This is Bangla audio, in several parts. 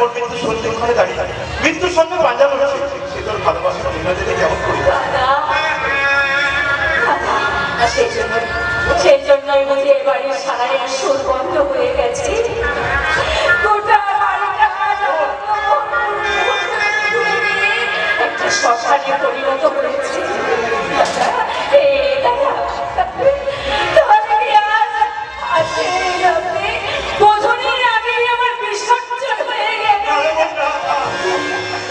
বোন মৃত্যু সন্ধিক্ষণে দাঁড়িয়ে মৃত্যুর সঙ্গে পাঞ্জা লড়ছে, সে তোর ভালোবাসার অভিনয়টাকে কেমন করি। সেই জন্যই বুঝি এবারে সারাই সুর বন্ধ হয়ে গেছে। একটা শ্মশানে পরিণত করেছে।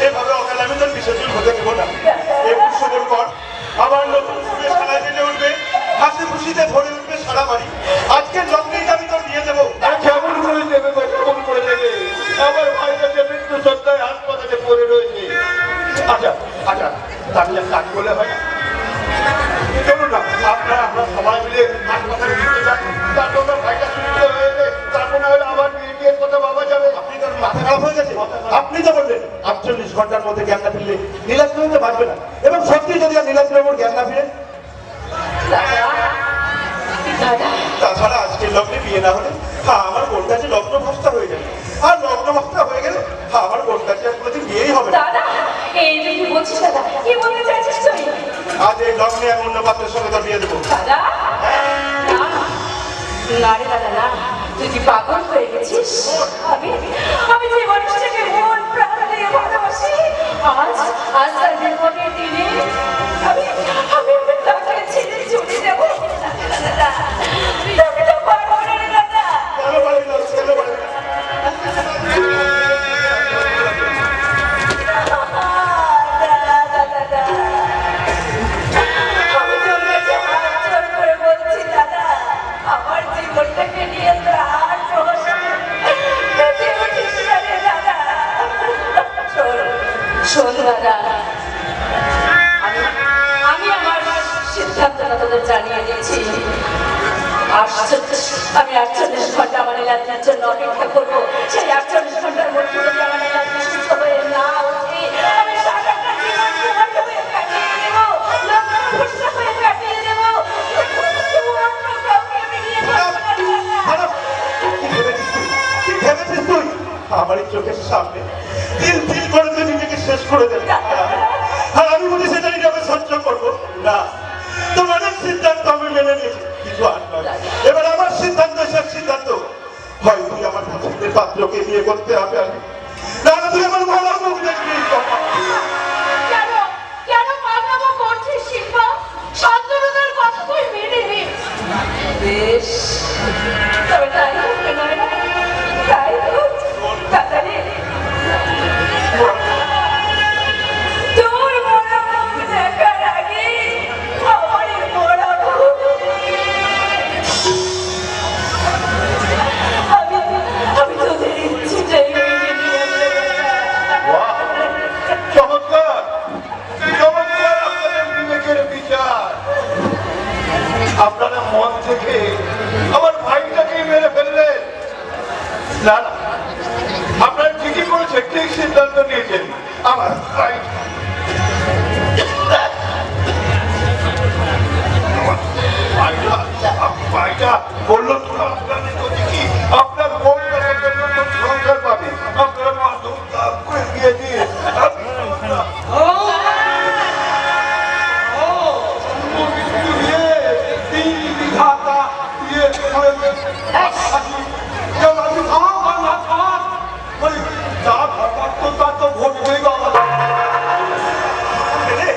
এভাবে অকালে আমি তোর বিসর্জন হতে দেবো না। এ পুষ্পর পর আবার নতুন সুরে সারা জেনে উঠবে, হাসি খুশিতে ভরে উঠবে সারা বাড়ি। আজকের লগ্নেই আমি তোর দিয়ে দেবো। কেমন করে দেবে, কেমন করে দেবে? আমার ভাইটা যে মৃত্যু সত্ত্বায় হাসপাতালে পড়ে রয়েছে। আচ্ছা আচ্ছা, তাহলে কাজ বলে হয় না? চলুন না, আমরা সবাই মিলে হাসপাতালে নিতে যাই। তারপর ভাইটা সুস্থ হয়ে এলে তারপর না হলে আবার বিয়ের কথা ভাবা যাবে। আপনি তোর মাথা খারাপ হয়ে গেছে? আপনি তো বললেন 48 ঘন্টার মধ্যে জ্ঞান না ফিরলে নীলাদ্রি তো বাঁচবে না, এবং সত্যি যদি আর নীলাদ্রি ওর জ্ঞান না ফিরে। তাছাড়া আজকের লগ্নে বিয়ে না হলে আমার বোনটা যে লগ্ন ভস্তা হয়ে যাবে, আর লগ্ন ভস্তা হয়ে গেলে আমার বোনটা যে আর কোনোদিন বিয়েই হবে না। আজ এই লগ্নে আমি অন্য পাত্রের সঙ্গে তোর বিয়ে দেবো। না রে দাদা না, তুই কি পাগল হয়ে গেছিস? আমি যে মানুষটাকে মন প্রাণ দিয়ে ভালোবাসি, আজ তার বিপদের দিনে আমি তাকে ছেড়ে চলে যাবো। আমি তো পারবো না রে দাদা। কেন পারবি না? কেন পারবি না? আমি তোর কাছে হাত জোড় করে বলছি দাদা, আমার জীবনটাকে নিয়ে তোর আর প্রহসনে বেঁচে উঠিস না রে দাদা। শোন দাদা, আমি আমার সিদ্ধান্তটা তোদের জানিয়ে দিচ্ছি। আমি 48 ঘন্টা আমার নীলাদ্রির জন্য অপেক্ষা করবো। সেই 48 ঘন্টার মধ্যে যদি আমার নীলাদ্রি সুস্থ হয়ে না ওঠে, আমি সারাটা জীবন তোমাকে হয়ে কাটিয়ে দেবো, লগ্ন ভস্ম হয়ে কাটিয়ে দেবো। অন্য কাউকে আমি নিয়ে যাবো না দাদা। কি ভেবেছিস তুই? আমার এই চোখের সামনে তিল তিল করে তুই নিজেকে শেষ করে দেবে, আর আমি বলি সেটা নিজেকে সহ্য করবো না। তোমাদের সিদ্ধান্ত আমি মেনে নিয়েছি, কিছু আর নয়। এবার আমার সিদ্ধান্ত, শেষ সিদ্ধান্ত। হয় তুই আমার পছন্দের পাত্রকে বিয়ে করতে হবে, আমি না তুই আমার ভালো মুখ দেখবি। কেন পাগলামো করছিস শিল্পা? শান্তনুদের কথা তুই মেনে নে। বেশ, তবে তাই হোক না, তাই হোক তাড়াতাড়ি। তোর বড় মুখ দেখার আগে আমার বড় মুখ আমি তোদের ইচ্ছেটাই মেনে নিলাম। চমৎকার চমৎকার আপনাদের বিবেকের বিচার। আপনারা মন থেকে আমার ভাইটাকে মেরে ফেললেন। না না, আপনারা ঠিকই করেছেন, ঠিক সিদ্ধান্ত নিয়েছেন। আমার ভাইটা বললো আপনাদের যদি কি আপনার বোনটাকে জন্য সংসার পাবে, আপনারা মা ধুমধাম করে দিয়ে দিয়ে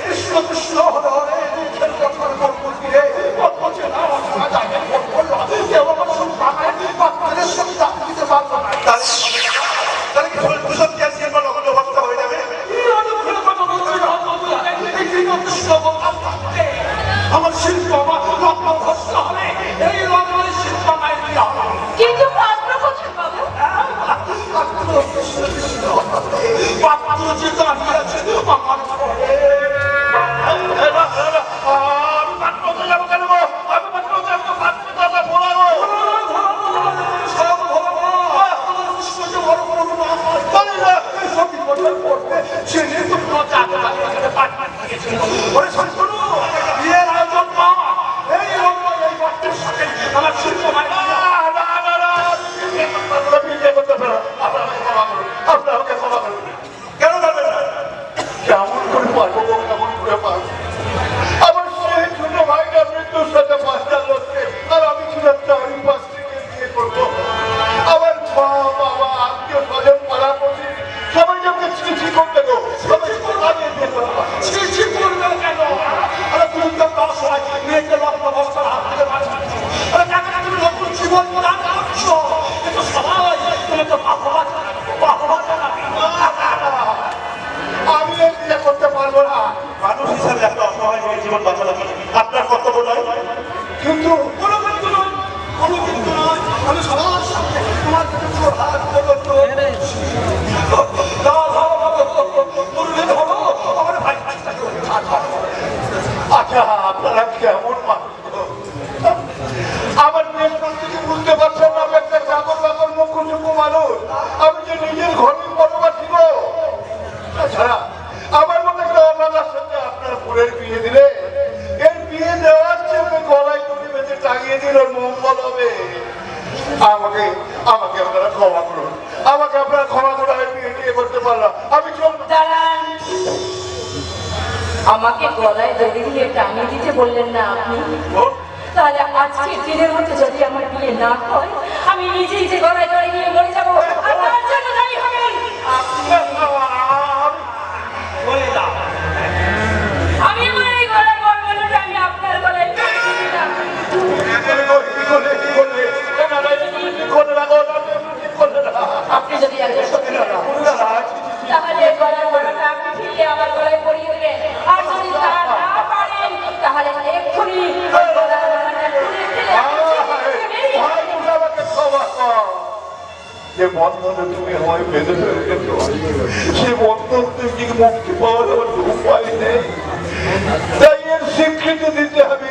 কৃষ্ণ কৃষ্ণ হরে হরে কথা বলবো রে, জীবন বাঁচানো কি আপনার কর্তব্য নয়? কিন্তু কোনো কিন্তু নয়, কোনো কিন্তু নয়। আমি সবার সামনে তোমার কাছে দুটো হাত প্রদত্ত। দাও, দাও, মুরলি ধরো, আমার ভাই। আচ্ছা, আপনারা কেমন মানুষ? আমার দেশ থেকে বুঝতে পারছেন না, আমি একটা চাকর বাকর মুখ্য চুক্য মানুষ। আমি যে নিজের ঘরের বড়বাসী গো। তাছাড়া আমার মতো একটা অনাথার সাথে আপনার বোনের বিয়ে দিলে, এই বিয়ে দেওয়ার চেয়ে গলায় দড়ি বেঁধে টাঙিয়ে দিল মঙ্গল হবে। আমাকে আমাকে আপনারা ক্ষমা করুন, আমাকে আপনারা ক্ষমা করে আমি বিয়ে করতে পারলাম। আমি চল। দাঁড়ান, আমাকে গলায় দড়ি দিয়ে টাঙিয়ে দিতে বললেন না আপনি? তাহলে আজকের দিনের মধ্যে যদি আমার বিয়ে না হয়, আমি নিজেই যে গলায় দড়ি দিয়ে মরে যাবো, আর তার জন্য দায়ী হবেন আমি। আমার এই গলায় বলবো, আমি আপনার গলায় দড়ি দিলাম। আপনি যদি একজন সত্যি পুরুষ হন, তাহলে গলার গলাটা আপনি ফিরিয়ে আমার গলায় পরিয়ে দেবেন। আর যদি তা না পারেন, তাহলে এক্ষুনি ওই গলার গলাটা খুলে ফেলে যে বন্ধনে তুমি আমায় বেঁধে রেখেছ, সে বন্ধন থেকে মুক্তি পাওয়ার আমার উপায় নেই। তাই এর স্বীকৃতি দিতে হবে।